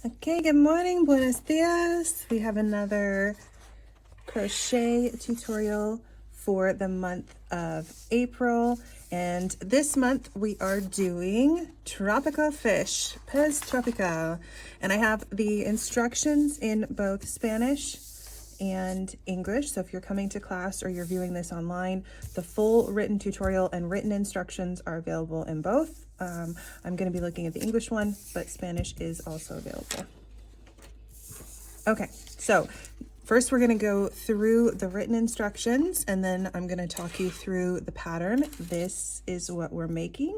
Okay, good morning, buenos dias. We have another crochet tutorial for the month of April. And this month we are doing tropical fish, pez tropical. And I have the instructions in both Spanish and English. So if you're coming to class or you're viewing this online, the full written tutorial and written instructions are available in both. I'm going to be looking at the English one, but Spanish is also available. Okay, so first we're going to go through the written instructions, and then I'm going to talk you through the pattern. This is what we're making.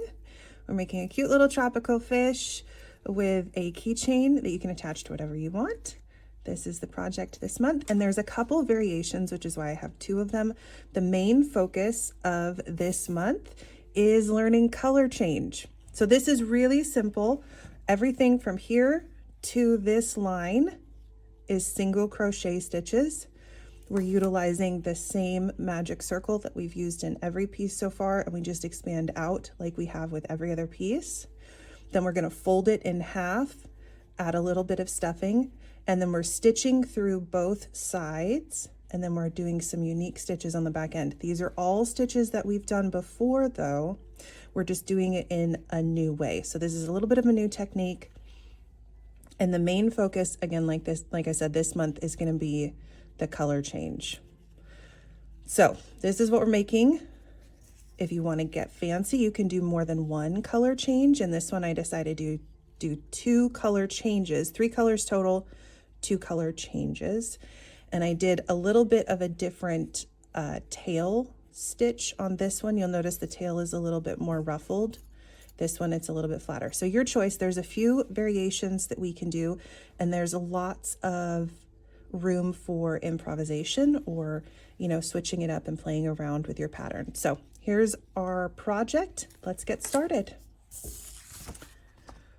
We're making a cute little tropical fish with a keychain that you can attach to whatever you want. This is the project this month, and there's a couple variations, which is why I have two of them. The main focus of this month is learning color change. So this is really simple. Everything from here to this line is single crochet stitches. We're utilizing the same magic circle that we've used in every piece so far, and we just expand out like we have with every other piece. Then we're going to fold it in half, add a little bit of stuffing, and then we're stitching through both sides, and then we're doing some unique stitches on the back end. These are all stitches that we've done before, though. We're just doing it in a new way. So this is a little bit of a new technique. And the main focus, again, like I said, this month is going to be the color change. So this is what we're making. If you want to get fancy, you can do more than one color change. And this one, I decided to do 2 color changes, 3 colors total, 2 color changes. And I did a little bit of a different tail stitch on this one. You'll notice the tail is a little bit more ruffled. This one, it's a little bit flatter. So your choice. There's a few variations that we can do, and there's lots of room for improvisation or, switching it up and playing around with your pattern. So here's our project. Let's get started.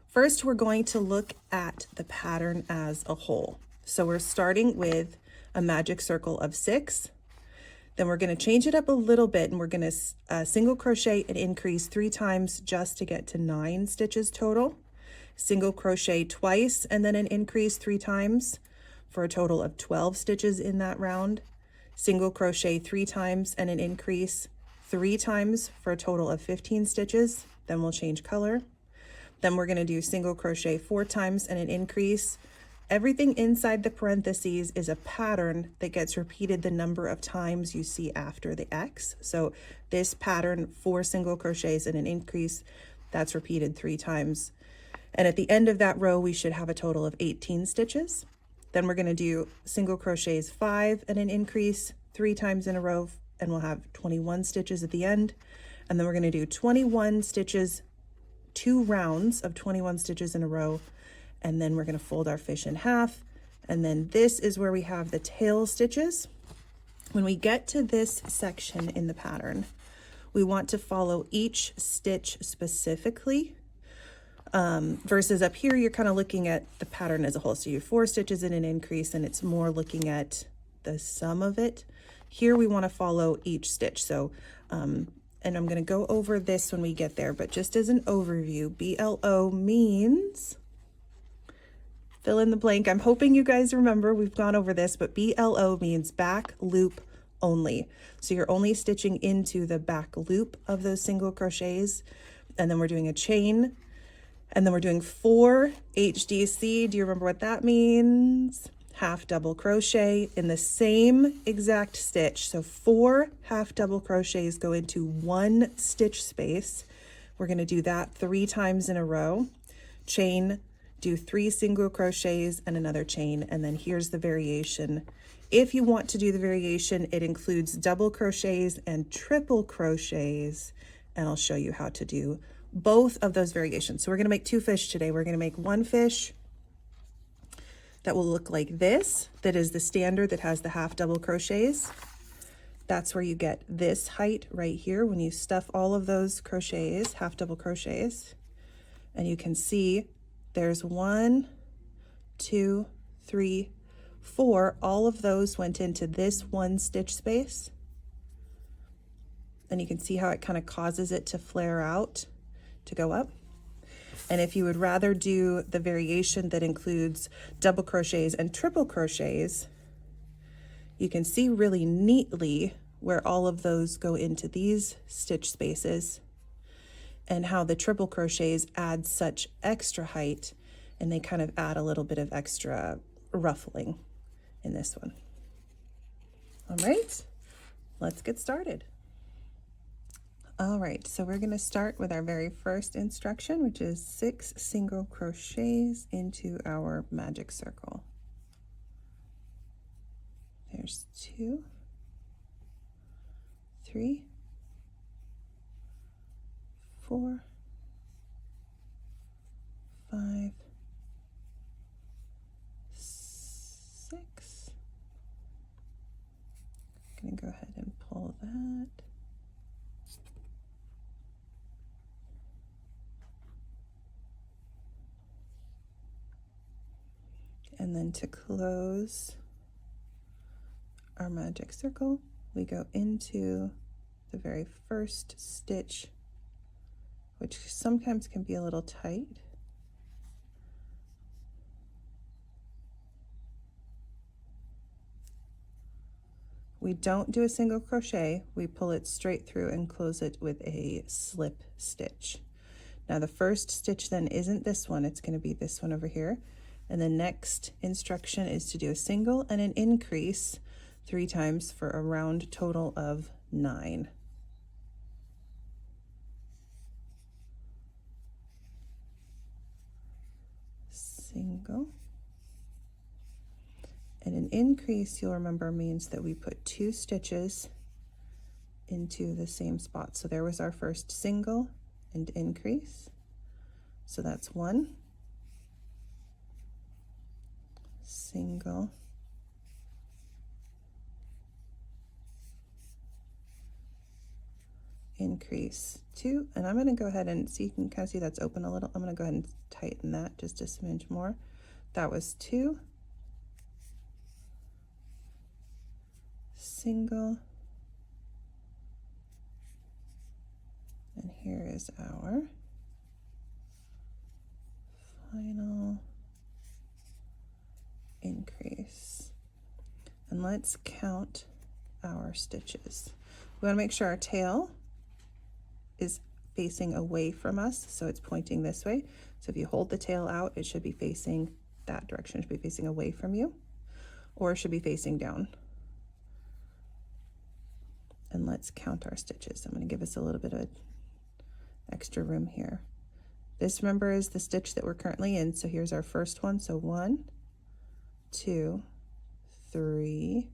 First, we're going to look at the pattern as a whole. So we're starting with a magic circle of 6. Then we're going to change it up a little bit, and we're going to single crochet and increase 3 times just to get to 9 stitches total. Single crochet twice and then an increase 3 times for a total of 12 stitches in that round. Single crochet 3 times and an increase 3 times for a total of 15 stitches. Then we'll change color. Then we're going to do single crochet 4 times and an increase. Everything inside the parentheses is a pattern that gets repeated the number of times you see after the X. So this pattern, 4 single crochets and an increase, that's repeated 3 times. And at the end of that row, we should have a total of 18 stitches. Then we're going to do single crochets 5 and an increase 3 times in a row, and we'll have 21 stitches at the end. And then we're going to do 21 stitches, 2 rounds of 21 stitches in a row. And then we're going to fold our fish in half. And then this is where we have the tail stitches. When we get to this section in the pattern, we want to follow each stitch specifically. Versus up here, you're kind of looking at the pattern as a whole. So you have 4 stitches in an increase, and it's more looking at the sum of it. Here we want to follow each stitch. So, and I'm going to go over this when we get there, but just as an overview, BLO means, fill in the blank. I'm hoping you guys remember, we've gone over this, but BLO means back loop only. So you're only stitching into the back loop of those single crochets. And then we're doing a chain, and then we're doing 4 HDC. Do you remember what that means? Half double crochet in the same exact stitch. So 4 half double crochets go into 1 stitch space. We're going to do that 3 times in a row. Chain, do 3 single crochets and another chain, and then here's the variation. If you want to do the variation, it includes double crochets and triple crochets, and I'll show you how to do both of those variations. So we're going to make 2 fish today. We're going to make 1 fish that will look like this, that is the standard that has the half double crochets. That's where you get this height right here when you stuff all of those crochets, half double crochets, and you can see there's 1, 2, 3, 4. All of those went into this 1 stitch space. And you can see how it kind of causes it to flare out, to go up. And if you would rather do the variation that includes double crochets and triple crochets, you can see really neatly where all of those go into these stitch spaces and how the triple crochets add such extra height, and they kind of add a little bit of extra ruffling in this one. All right, let's get started. All right, so we're going to start with our very first instruction, which is 6 single crochets into our magic circle. There's 2, 3, 4, 5, 6. I'm going to go ahead and pull that. And then to close our magic circle, we go into the very first stitch, which sometimes can be a little tight. We don't do a single crochet, we pull it straight through and close it with a slip stitch. Now the first stitch then isn't this one, it's going to be this one over here. And the next instruction is to do a single and an increase 3 times for a round total of 9. Single. And an increase, you'll remember, means that we put 2 stitches into the same spot. So there was our first single and increase. So that's 1. Single. Increase 2. And I'm going to go ahead and see, you can kind of see that's open a little. I'm going to go ahead and tighten that just a smidge more. That was 2. Single, and here is our final increase. And let's count our stitches. We want to make sure our tail is facing away from us, so it's pointing this way. So if you hold the tail out, it should be facing that direction. It should be facing away from you, or it should be facing down. And let's count our stitches. I'm going to give us a little bit of extra room here. This, remember, is the stitch that we're currently in. So here's our first one. So 1, 2, 3.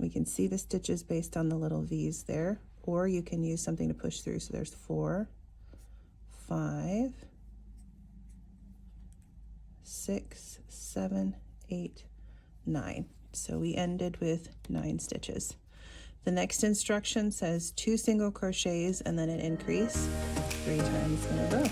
We can see the stitches based on the little V's there, or you can use something to push through. So there's 4, 5, 6, 7, 8, 9. So we ended with 9 stitches. The next instruction says 2 single crochets and then an increase 3 times in a row.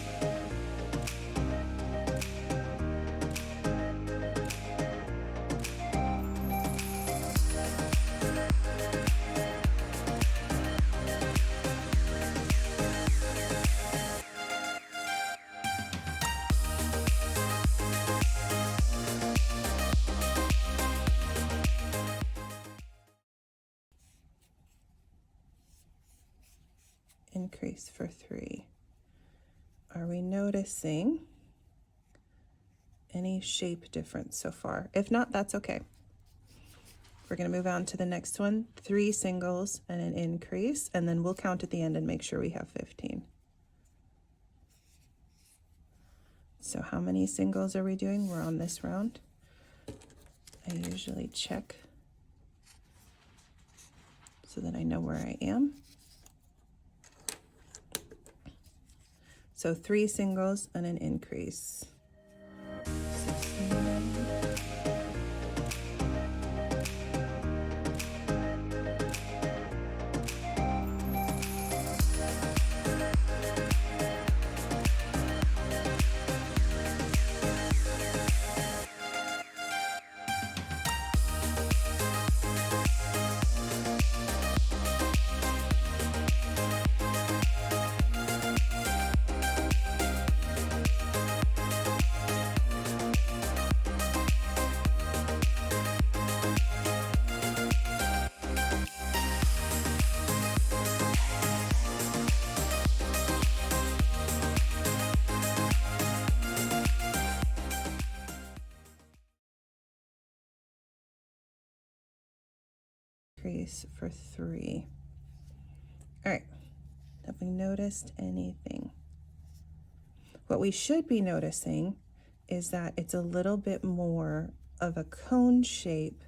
Increase for 3. Are we noticing any shape difference so far? If not, that's okay. We're going to move on to the next one. 3 singles and an increase, and then we'll count at the end and make sure we have 15. So how many singles are we doing? We're on this round. I usually check so that I know where I am. So 3 singles and an increase. 69. increase for 3. All right, have we noticed anything? What we should be noticing is that it's a little bit more of a cone shape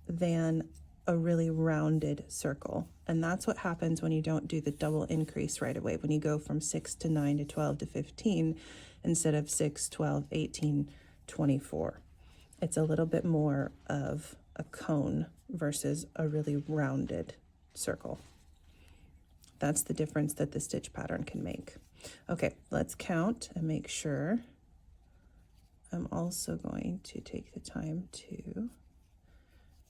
than a really rounded circle. And that's what happens when you don't do the double increase right away, when you go from 6 to 9 to 12 to 15 instead of 6, 12, 18, 24. It's a little bit more of a cone versus a really rounded circle. That's the difference that the stitch pattern can make. Okay, let's count and make sure. I'm also going to take the time to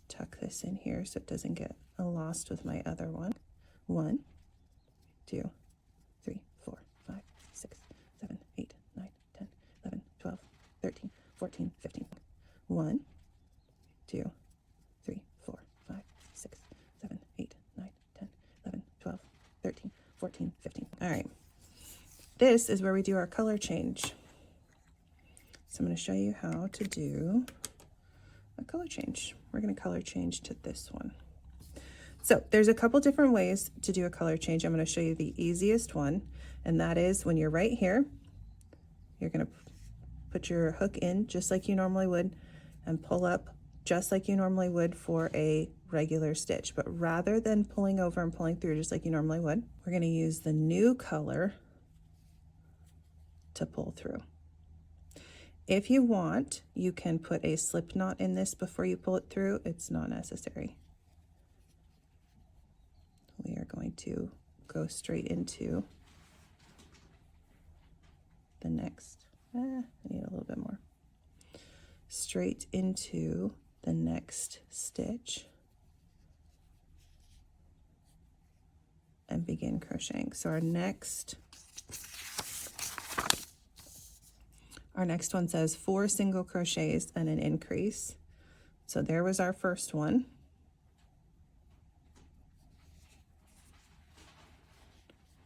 tuck this in here so it doesn't get lost with my other one. 1, 2, 3, 4, 5, 6, 7, 8, 9, 10, 11, 12, 13, 14, 15. 1, 2, 3, 4, 5, 6, 7, 8, 9, 10, 11, 12, 13, 14, 15. All right. This is where we do our color change. So I'm going to show you how to do a color change. We're going to color change to this one. So there's a couple different ways to do a color change. I'm going to show you the easiest one, and that is when you're right here, you're going to put your hook in just like you normally would and pull up just like you normally would for a regular stitch. But rather than pulling over and pulling through just like you normally would, we're going to use the new color to pull through. If you want, you can put a slip knot in this before you pull it through. It's not necessary. We are going to go straight into the next, I need a little bit more. Straight into the next stitch and begin crocheting. So our next one says 4 single crochets and an increase. So there was our first one.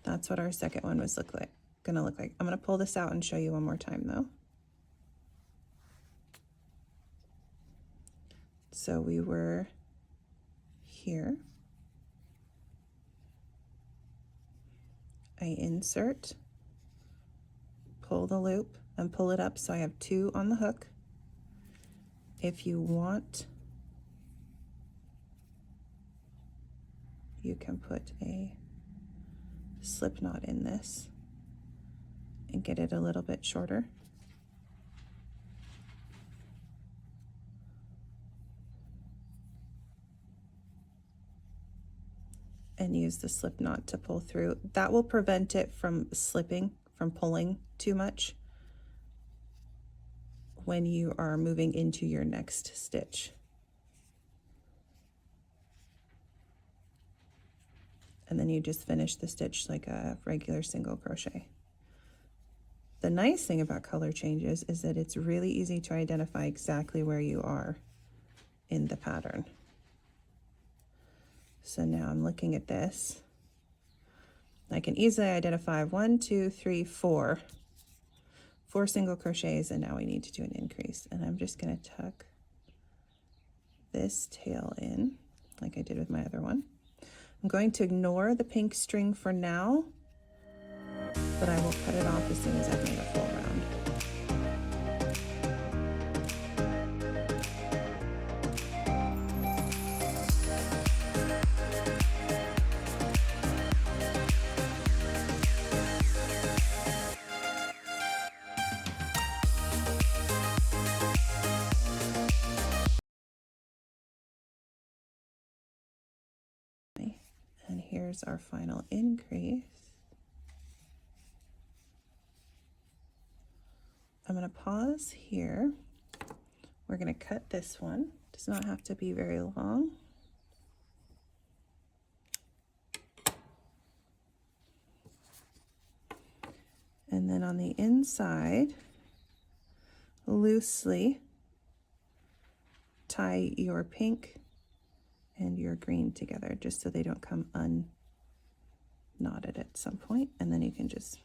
That's what our second one was gonna look like. I'm gonna pull this out and show you one more time though. So we were here. I insert, pull the loop, and pull it up so I have 2 on the hook. If you want, you can put a slip knot in this and get it a little bit shorter. And use the slip knot to pull through. That will prevent it from slipping, from pulling too much when you are moving into your next stitch. And then you just finish the stitch like a regular single crochet. The nice thing about color changes is that it's really easy to identify exactly where you are in the pattern. So now I'm looking at this. I can easily identify 1, 2, 3, 4 single crochets, and now we need to do an increase. And I'm just going to tuck this tail in like I did with my other one. I'm going to ignore the pink string for now, but I will cut it off as soon as I've made a full round. And here's our final increase. I'm going to pause here. We're going to cut this one. It does not have to be very long. And then on the inside, loosely tie your pink and your green together just so they don't come unknotted at some point, and then you can just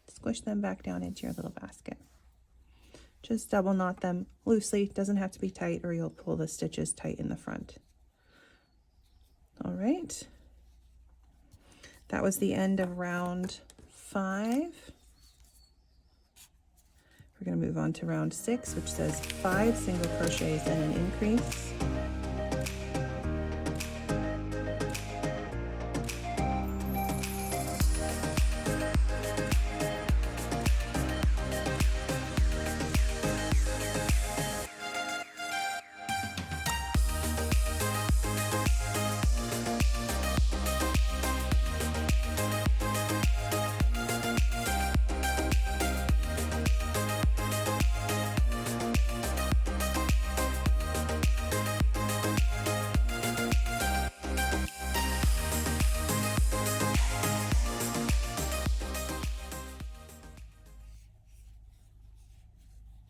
squish them back down into your little basket. Just double knot them loosely. Doesn't have to be tight or you'll pull the stitches tight in the front. All right. That was the end of round 5. We're going to move on to round 6, which says 5 single crochets and an increase.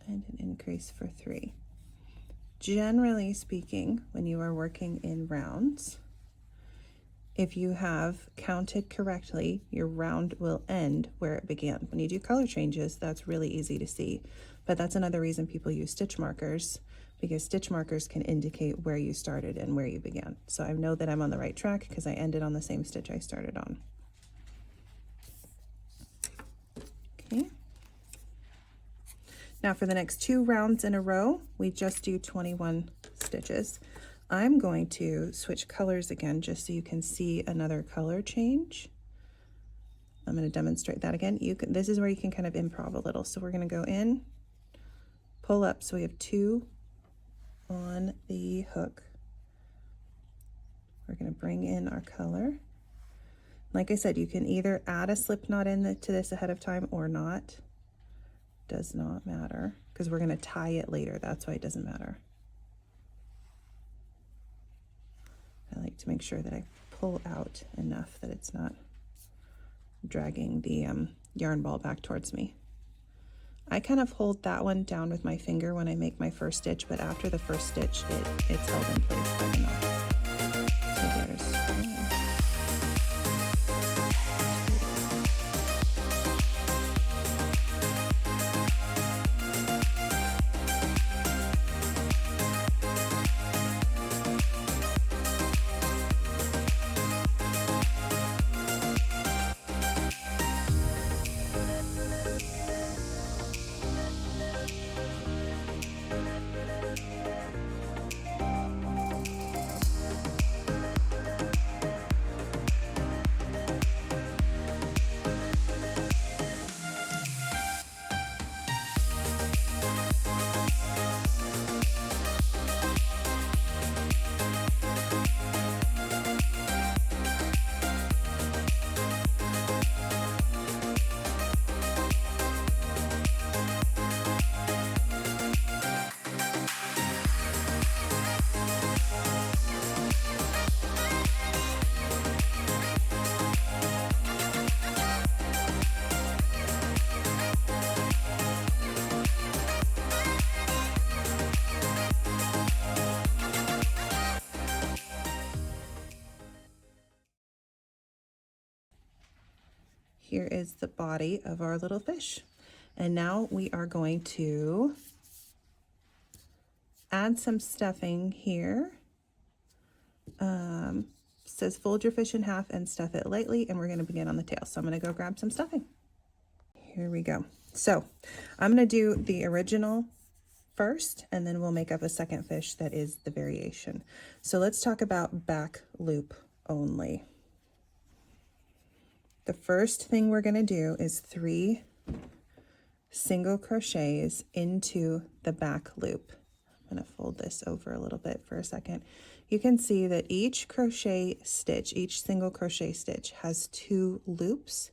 And an increase for 3. Generally speaking, when you are working in rounds, if you have counted correctly, your round will end where it began. When you do color changes, that's really easy to see, but that's another reason people use stitch markers, because stitch markers can indicate where you started and where you began. So I know that I'm on the right track because I ended on the same stitch I started on. Okay. Now for the next 2 rounds in a row, we just do 21 stitches. I'm going to switch colors again just so you can see another color change. I'm going to demonstrate that again. This is where you can kind of improv a little. So we're going to go in, pull up, so we have 2 on the hook. We're going to bring in our color. Like I said, you can either add a slip knot to this ahead of time or not. Does not matter, because we're going to tie it later. That's why it doesn't matter. I like to make sure that I pull out enough that it's not dragging the yarn ball back towards me. I kind of hold that one down with my finger when I make my first stitch, but after the first stitch, it's held in place by the knot. So there's 1. Here is the body of our little fish. And now we are going to add some stuffing here. Says fold your fish in half and stuff it lightly, and we're going to begin on the tail. So I'm going to go grab some stuffing. Here we go. So I'm going to do the original first, and then we'll make up a second fish that is the variation. So let's talk about back loop only. The first thing we're going to do is 3 single crochets into the back loop. I'm going to fold this over a little bit for a second. You can see that each crochet stitch, each single crochet stitch has 2 loops.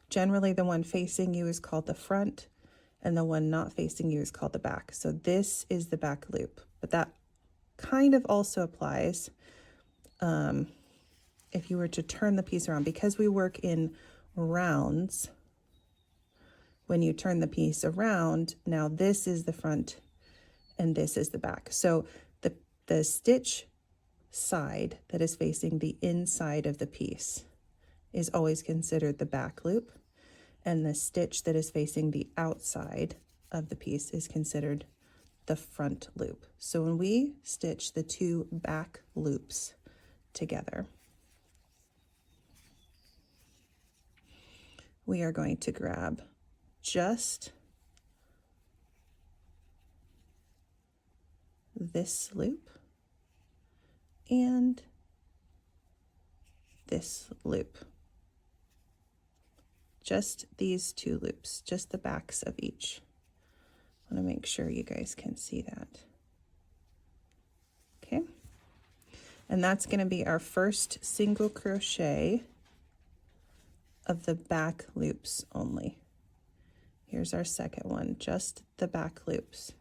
Generally, the one facing you is called the front, and the one not facing you is called the back. So this is the back loop, but that kind of also applies if you were to turn the piece around, because we work in rounds. When you turn the piece around, now this is the front and this is the back. So the stitch side that is facing the inside of the piece is always considered the back loop, and the stitch that is facing the outside of the piece is considered the front loop. So when we stitch the 2 back loops together. We are going to grab just this loop and this loop. Just these two loops, just the backs of each. I want to make sure you guys can see that. Okay. And that's going to be our first single crochet of the back loops only. Here's our second one, just the back loops.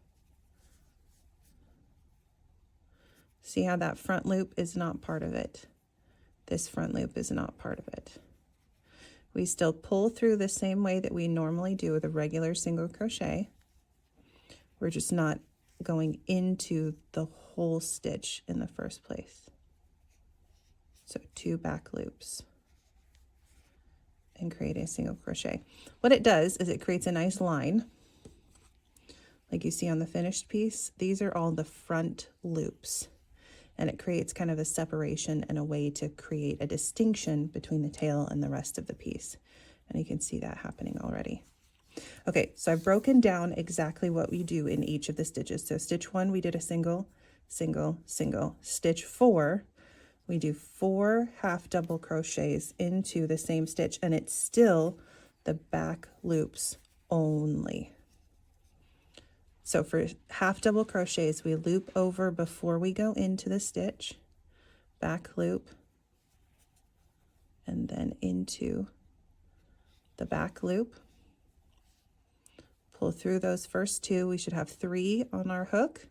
See how that front loop is not part of it. This front loop is not part of it. We still pull through the same way that we normally do with a regular single crochet. We're just not going into the whole stitch in the first place. So 2 back loops and create a single crochet. What it does is it creates a nice line. Like you see on the finished piece, these are all the front loops. And it creates kind of a separation and a way to create a distinction between the tail and the rest of the piece. And you can see that happening already. Okay, so I've broken down exactly what we do in each of the stitches. So stitch 1, we did a single, single, single. Stitch 4, we do 4 half double crochets into the same stitch, and it's still the back loops only. So for half double crochets, we loop over before we go into the stitch, back loop, and then into the back loop. Pull through those first 2. We should have 3 on our hook,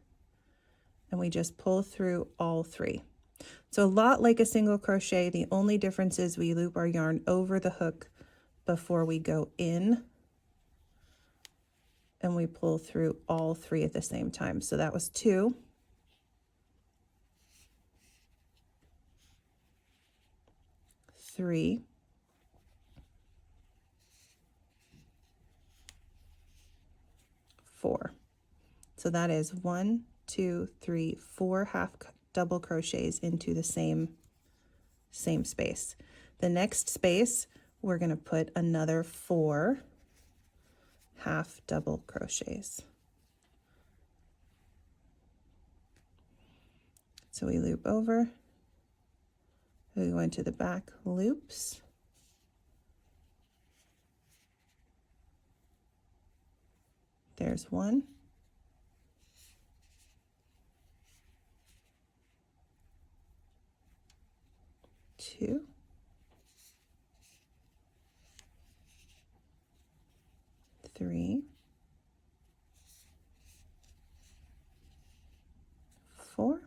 and we just pull through all 3. So a lot like a single crochet, the only difference is we loop our yarn over the hook before we go in, and we pull through all 3 at the same time. So that was 2. 3. 4. So that is 1, 2, 3, 4 half double crochets into the same space. The next space, we're going to put another 4 half double crochets. So we loop over, we go into the back loops, there's 1, 2, 3, 4.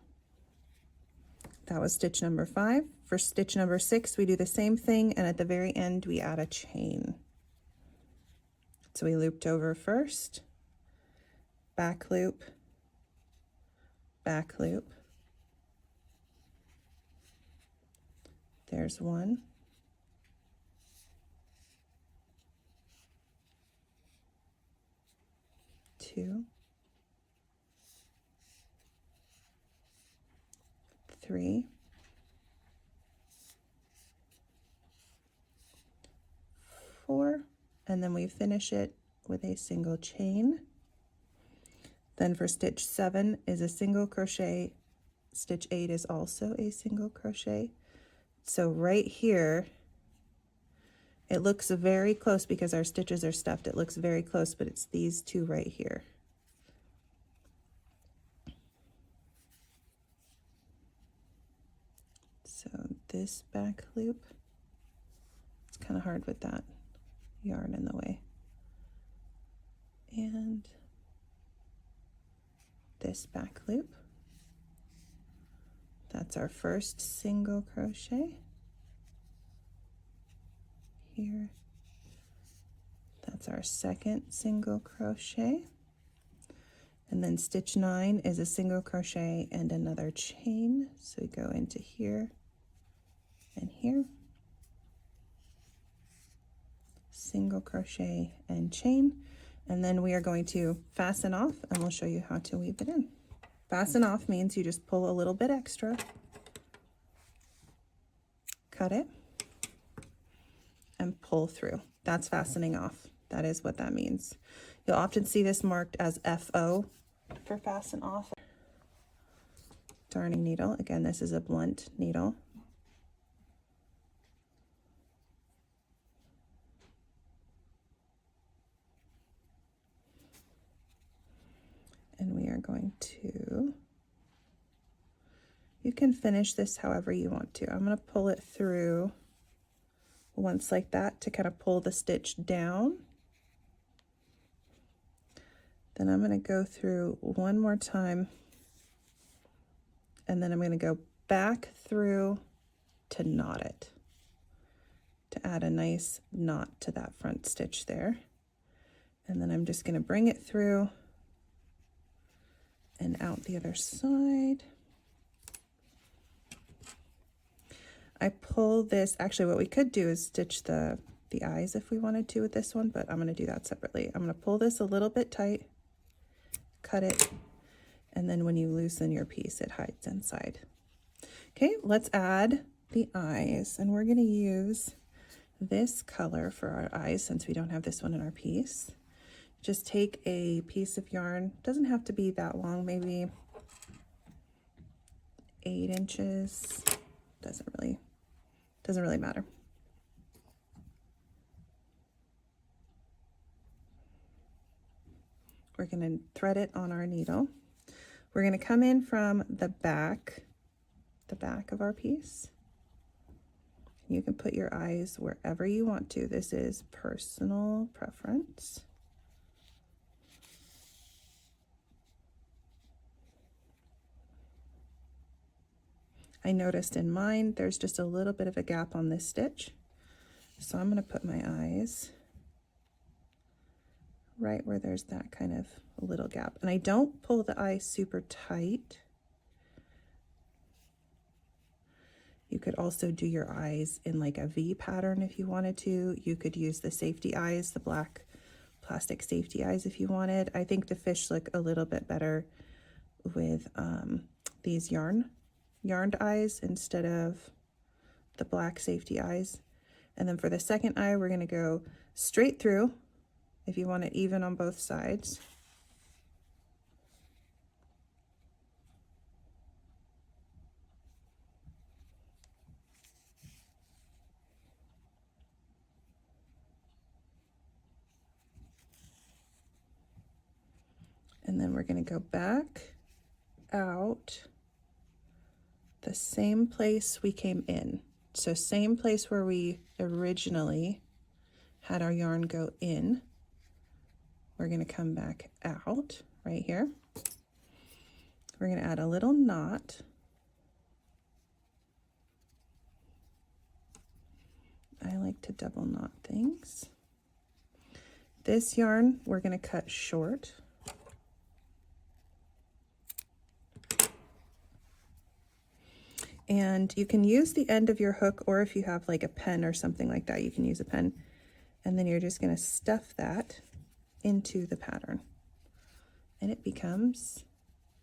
That was stitch number 5. For stitch number 6, we do the same thing, and at the very end, we add a chain. So we looped over first, back loop, there's 1, 2, 3, 4, and then we finish it with a single chain. Then for stitch 7 is a single crochet. Stitch 8 is also a single crochet. So right here, it looks very close because our stitches are stuffed. It looks very close, but it's these 2 right here. So this back loop, it's kind of hard with that yarn in the way. And this back loop, that's our first single crochet here. That's our second single crochet. And then stitch 9 is a single crochet and another chain. So we go into here and here, single crochet and chain. And then we are going to fasten off, and we'll show you how to weave it in. Fasten off means you just pull a little bit extra cut it, and pull through. That's fastening off. That is what that means. You'll often see this marked as FO for fasten off. Darning needle. Again, this is a blunt needle. And we are going to, you can finish this however you want to. I'm going to pull it through once like that to kind of pull the stitch down. Then I'm going to go through one more time, and then I'm going to go back through to knot it, to add a nice knot to that front stitch there. And then I'm just going to bring it through and out the other side. I pull this, actually what we could do is stitch the eyes if we wanted to with this one, but I'm going to do that separately. I'm going to pull this a little bit tight, cut it, and then when you loosen your piece, it hides inside. Okay, let's add the eyes, and we're going to use this color for our eyes since we don't have this one in our piece. Just take a piece of yarn, doesn't have to be that long, maybe 8 inches, doesn't really matter. We're going to thread it on our needle. We're going to come in from the back of our piece. You can put your eyes wherever you want to. This is personal preference. I noticed in mine, there's just a little bit of a gap on this stitch. So I'm going to put my eyes right where there's that kind of little gap. And I don't pull the eye super tight. You could also do your eyes in like a V pattern if you wanted to. You could use the safety eyes, the black plastic safety eyes if you wanted. I think the fish look a little bit better with these yarned eyes instead of the black safety eyes. And then for the second eye, we're going to go straight through if you want it even on both sides. And then we're going to go back out the same place we came in. So same place where we originally had our yarn go in. We're going to come back out right here. We're going to add a little knot. I like to double knot things. This yarn we're going to cut short. And you can use the end of your hook, or if you have like a pen or something like that, you can use a pen. And then you're just going to stuff that into the pattern. And it becomes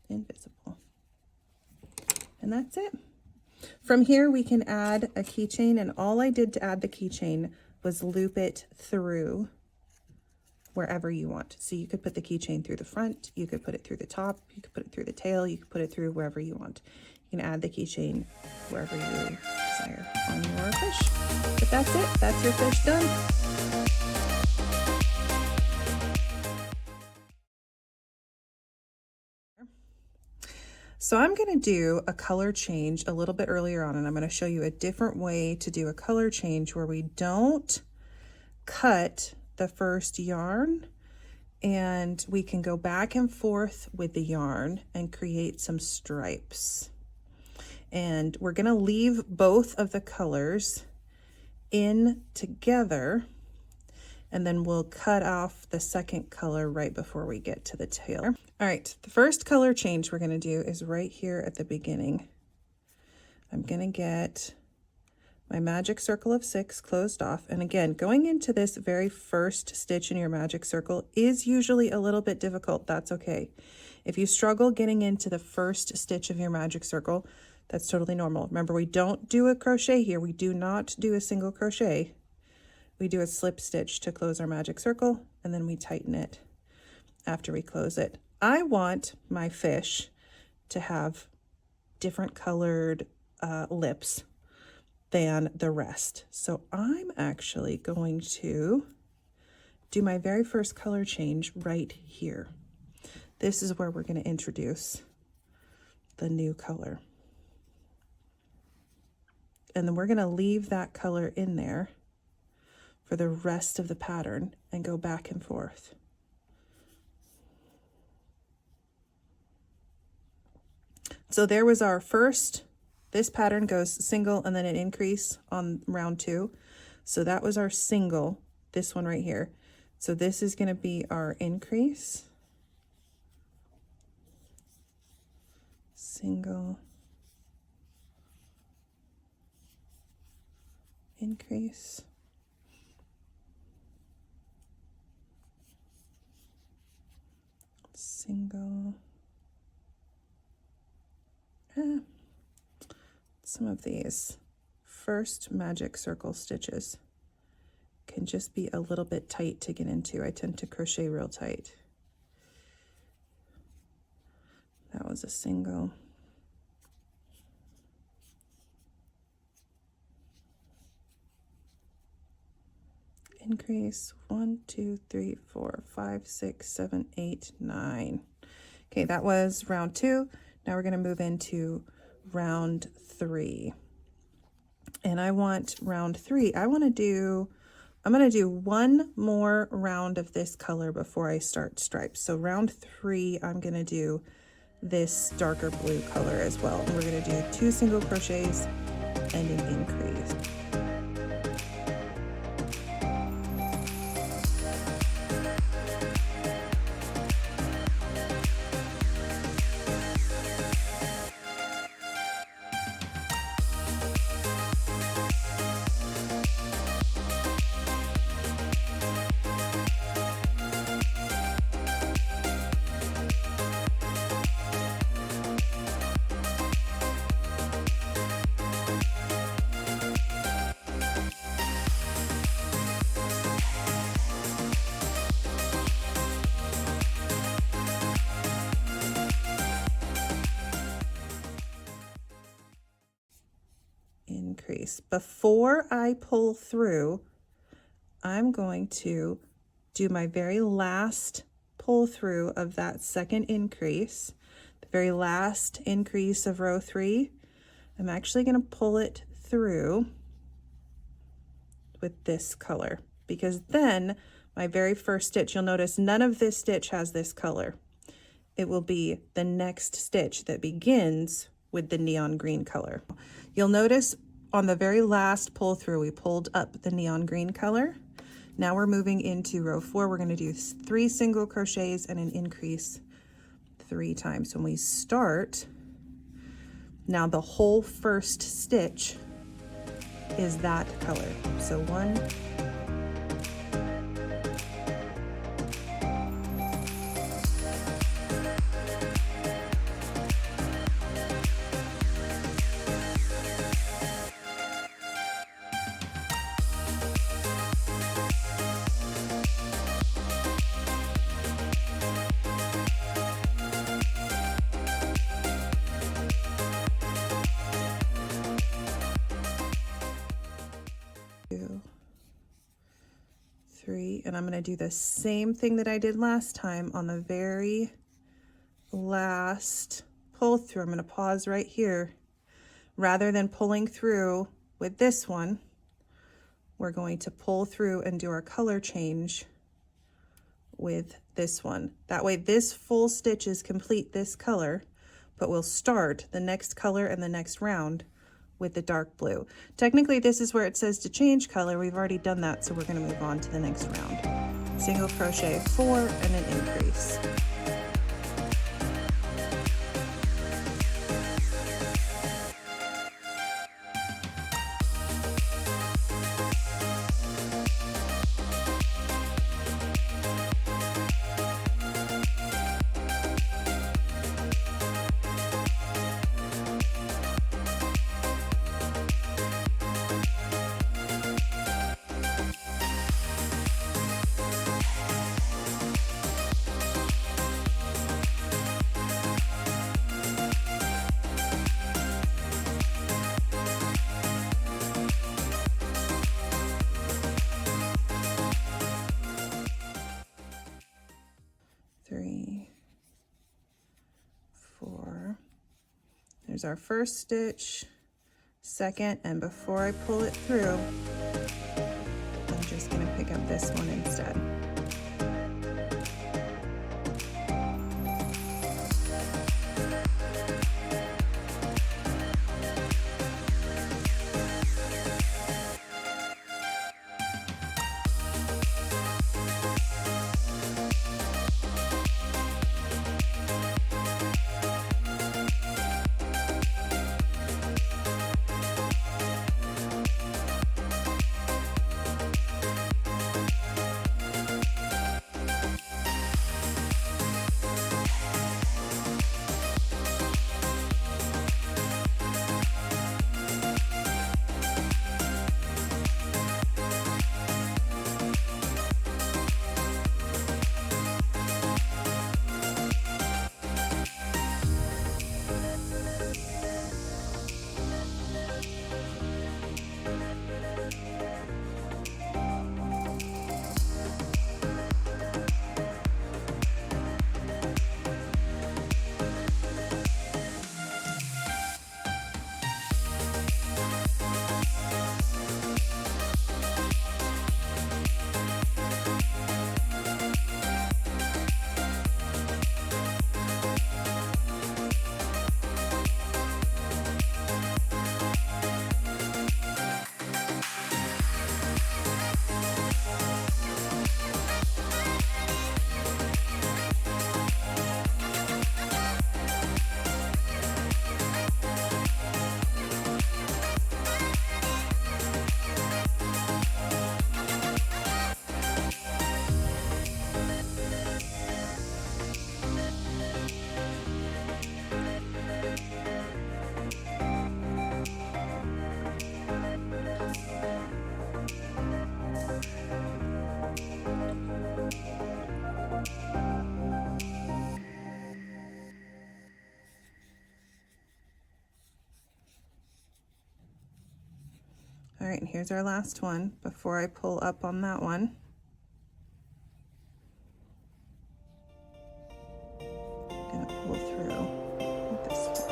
invisible. And that's it. From here, we can add a keychain. And all I did to add the keychain was loop it through wherever you want. So you could put the keychain through the front, you could put it through the top, you could put it through the tail, you could put it through wherever you want. You can add the keychain wherever you desire on your fish. But that's it. That's your fish done. So I'm going to do a color change a little bit earlier on, and I'm going to show you a different way to do a color change where we don't cut the first yarn, and we can go back and forth with the yarn and create some stripes. And we're going to leave both of the colors in together, and then we'll cut off the second color right before we get to the tail. All right, the first color change we're going to do is right here at the beginning. I'm going to get my magic circle of 6 closed off. And again, going into this very first stitch in your magic circle is usually a little bit difficult. That's okay. If you struggle getting into the first stitch of your magic circle, That's totally normal. Remember, we don't do a crochet here. We do not do a single crochet. We do a slip stitch to close our magic circle, and then we tighten it after we close it. I want my fish to have different colored lips than the rest. So I'm actually going to do my very first color change right here. This is where we're going to introduce the new color. And then we're going to leave that color in there for the rest of the pattern and go back and forth. So there was our first, this pattern goes single and then an increase on round 2. So that was our single, this one right here. So this is going to be our increase. Single, increase, single. Some of these first magic circle stitches can just be a little bit tight to get into. I tend to crochet real tight. That was a single. Increase 1, 2, 3, 4, 5, 6, 7, 8, 9. Okay, that was round 2. Now we're going to move into round 3. And I want round 3. I'm going to do one more round of this color before I start stripes. So round 3, I'm going to do this darker blue color as well. And we're going to do 2 single crochets and an increase. Increase. Before I pull through, I'm going to do my very last pull through of that second increase, the very last increase of row 3. I'm actually going to pull it through with this color, because then my very first stitch, you'll notice none of this stitch has this color. It will be the next stitch that begins with the neon green color. You'll notice on the very last pull through, we pulled up the neon green color. Now we're moving into row 4. We're going to do 3 single crochets and an increase 3 times. When we start, now the whole first stitch is that color. So 1, 2, 3, and I'm going to do the same thing that I did last time on the very last pull through. I'm going to pause right here. Rather than pulling through with this one, we're going to pull through and do our color change with this one. That way this full stitch is complete this color, but we'll start the next color and the next round with the dark blue. Technically, this is where it says to change color. We've already done that, so we're going to move on to the next round. Single crochet 4 and an increase. Here's our first stitch, second, and before I pull it through, I'm just going to pick up this one instead. All right, and here's our last one before I pull up on that one. I'm gonna pull through with this one.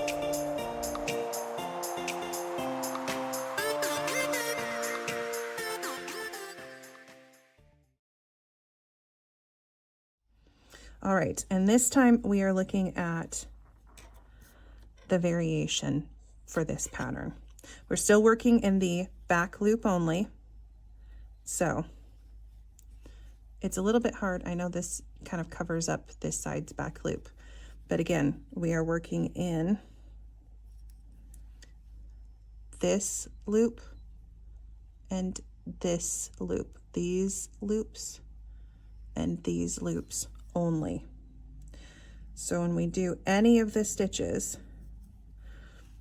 All right, and this time we are looking at the variation for this pattern. We're still working in the back loop only, so it's a little bit hard. I know this kind of covers up this side's back loop, but again, we are working in this loop and this loop, these loops and these loops only. So when we do any of the stitches,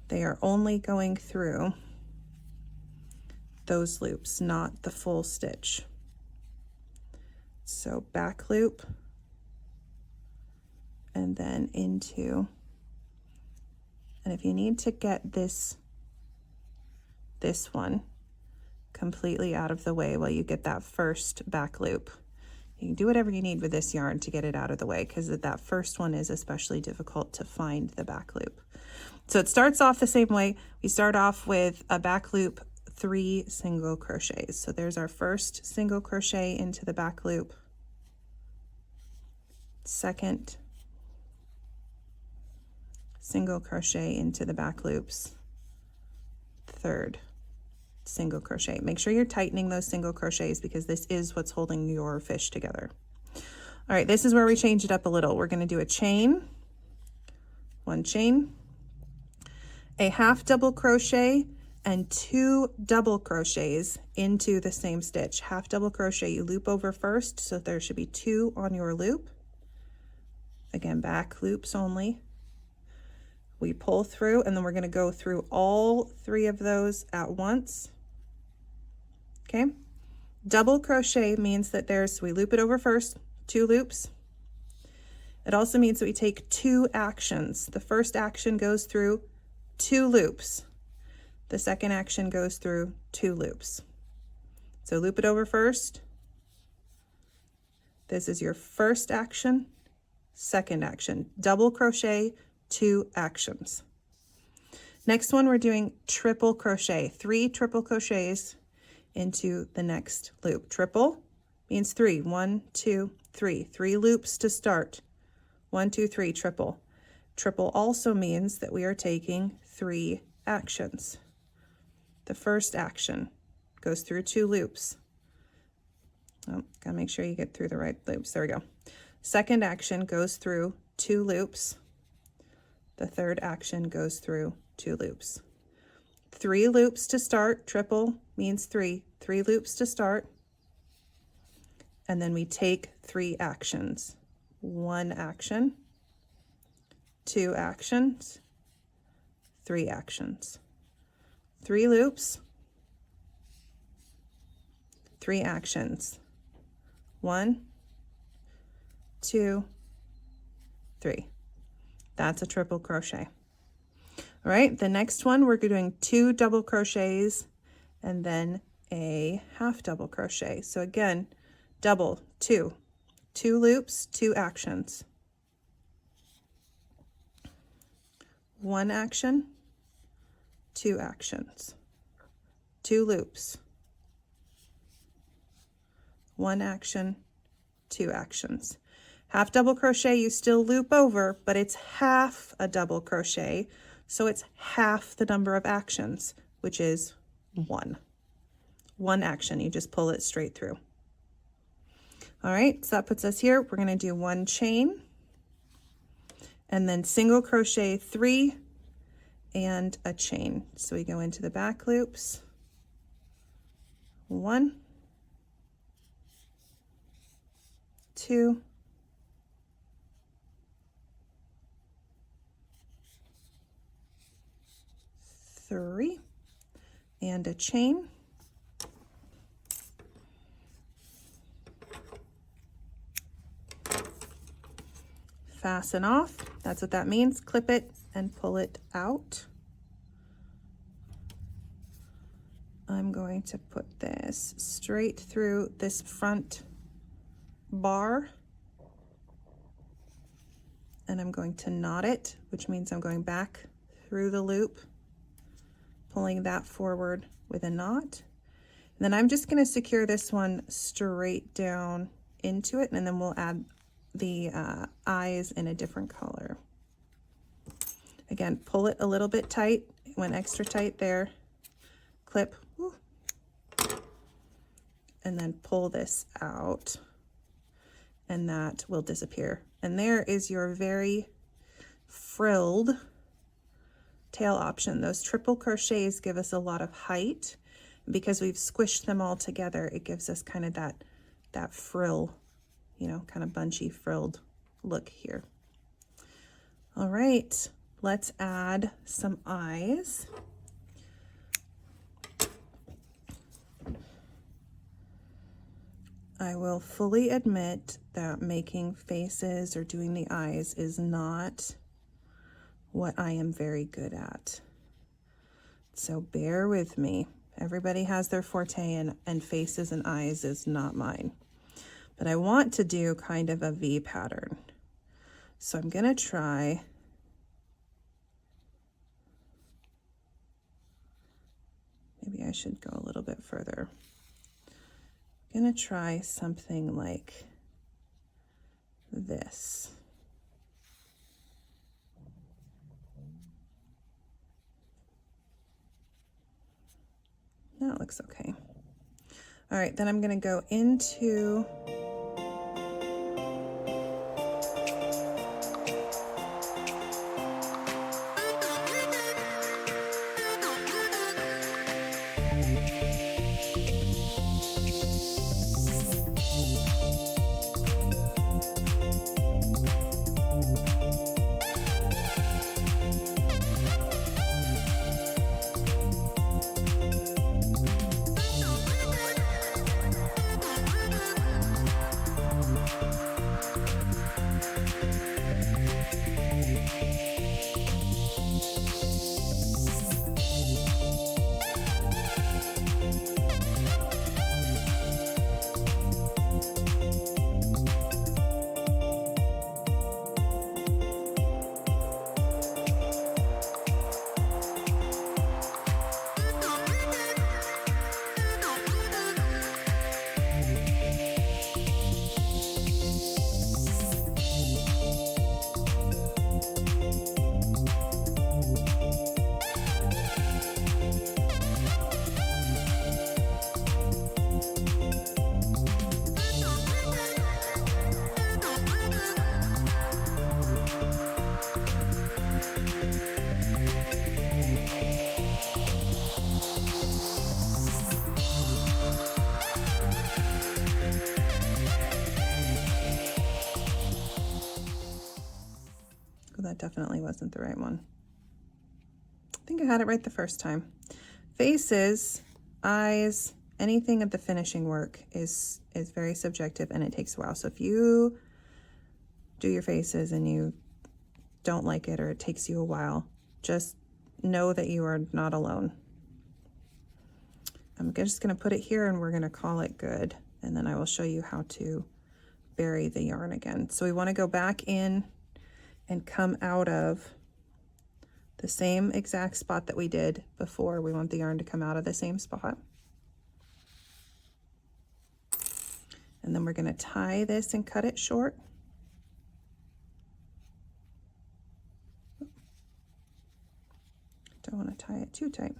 they are only going through those loops, not the full stitch. So back loop, and then into, and if you need to get this one completely out of the way while you get that first back loop, you can do whatever you need with this yarn to get it out of the way, because that first one is especially difficult to find the back loop. So it starts off the same way. We start off with a back loop, 3 single crochets. So there's our first single crochet into the back loop, second single crochet into the back loops, third single crochet. Make sure you're tightening those single crochets because this is what's holding your fish together. All right, this is where we change it up a little. We're going to do a chain, 1 chain, a half double crochet, and 2 double crochets into the same stitch. Half double crochet, you loop over first, so there should be 2 on your loop. Again, back loops only. We pull through, and then we're going to go through all 3 of those at once. Okay, double crochet means that we loop it over first, 2 loops. It also means that we take 2 actions. The first action goes through 2 loops. The second action goes through 2 loops. So loop it over first. This is your first action, second action. Double crochet, 2 actions. Next one, we're doing triple crochet, 3 triple crochets into the next loop. Triple means 3, 1, 2, 3, 3 loops to start. 1, 2, 3, triple. Triple also means that we are taking 3 actions. The first action goes through 2 loops. Oh, gotta make sure you get through the right loops. There we go. Second action goes through 2 loops. The third action goes through 2 loops. 3 loops to start. Triple means 3. 3 loops to start. And then we take 3 actions. 1 action, 2 actions, 3 actions. 3 loops, 3 actions. 1, 2, 3. That's a triple crochet. All right, the next one, we're doing 2 double crochets and then a half double crochet. So again, double, 2 loops, 2 actions. 1 action, 2 actions. 2 loops. 1 action, 2 actions. Half double crochet, you still loop over, but it's half a double crochet, so it's half the number of actions, which is 1. 1 action, you just pull it straight through. All right, so that puts us here. We're going to do 1 chain and then single crochet 3 and a chain. So we go into the back loops. 1, 2, 3 and a chain. Fasten off. That's what that means. Clip it and pull it out. I'm going to put this straight through this front bar, and I'm going to knot it, which means I'm going back through the loop, pulling that forward with a knot. And then I'm just going to secure this one straight down into it, and then we'll add the eyes in a different color. Again, pull it a little bit tight. It went extra tight there. Clip, woo, and then pull this out, and that will disappear. And there is your very frilled tail option. Those triple crochets give us a lot of height. Because we've squished them all together, it gives us kind of that frill, you know, kind of bunchy frilled look here. All right, let's add some eyes. I will fully admit that making faces or doing the eyes is not what I am very good at. So bear with me. Everybody has their forte, and faces and eyes is not mine. But I want to do kind of a V pattern. So I'm gonna try maybe I should go a little bit further. I'm gonna try something like this. That looks okay. All right, then I'm gonna go into Oh, that definitely wasn't the right one. I think I had it right the first time. Faces, eyes, anything of the finishing work is very subjective and it takes a while. So if you do your faces and you don't like it or it takes you a while, just know that you are not alone. I'm just going to put it here and we're going to call it good. And then I will show you how to bury the yarn again. So we want to go back in and come out of the same exact spot that we did before. We want the yarn to come out of the same spot. And then we're going to tie this and cut it short. Don't want to tie it too tight.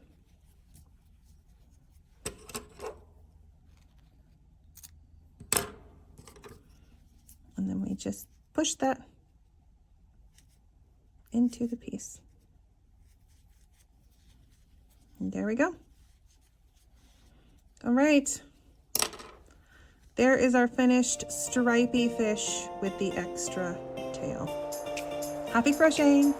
And then we just push that into the piece. And there we go. All right. There is our finished stripy fish with the extra tail. Happy crocheting!